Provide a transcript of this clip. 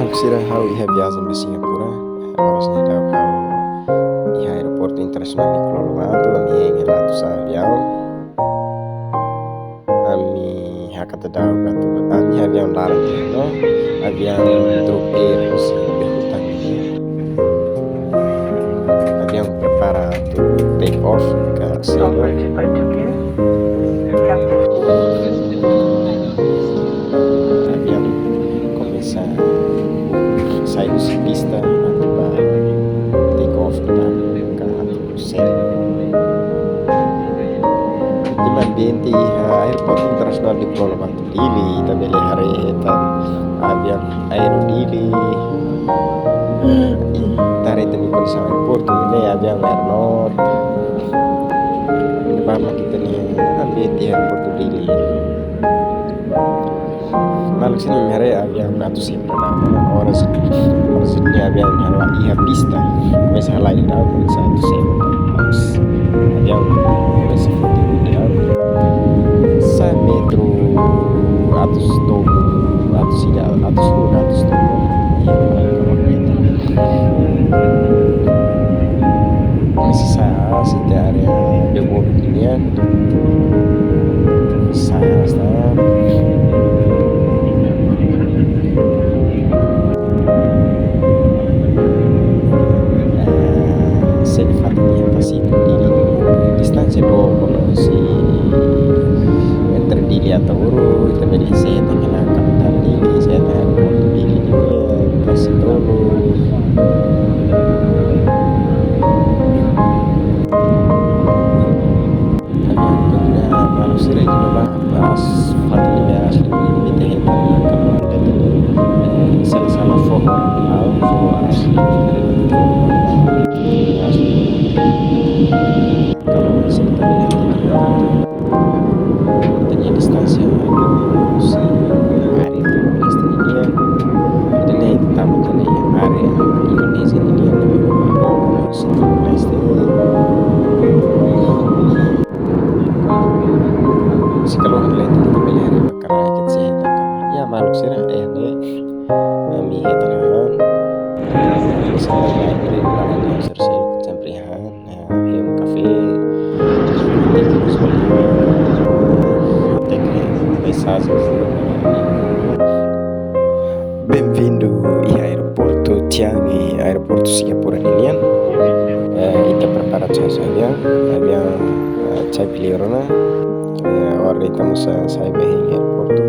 Maluxira how iha viaja para Singapura. Orasnya daw how iha aeroporto internasional ni Pulau Lomato ami hengi latu sa avião. Ami hakata daw katu ami avião larang no avião tropeiro si berhutang ini. Avião prepara to take off ke silo. Avião começa sair do pista para take off ke selo. Di ambiente aeroporto internasional di Pulau Lomato dili tabele haretan avião aero dili taretan di kondisi aeroporto ini avião air nord bama kita ni ambiente aeroporto dili maluk sini mere avião natu sempre nama horas ni avião hala iha pista mas hala ina pun satu sempre harus avião mas foto dia sa metro atus tomo atus ida atus tomo masih saya di area Jombor Ginian saya Selifatnya pasti di distansi doang si meter dili atau uru kita beli saya tengah kapital dili saya airport dili pasti dulu malu sering coba bahas fatihnya asli ini teh kalau ada salah forward asli kalau cerita tanya distansi si hari istri dia dan itu tamu tadi area Indonesia ini dia lebih bawa setelah plastik kalau hal itu kita pilih hari bakar rakyat sehat ya maluk sirah ini kami ketenangan misalnya dari belakang yang sersel kecamprihan yang kafe terus bem-vindo em aeroporto Changi aeroporto Singapura Nilian kita preparação avião cai pilirona ora estamos a sair bem aeroporto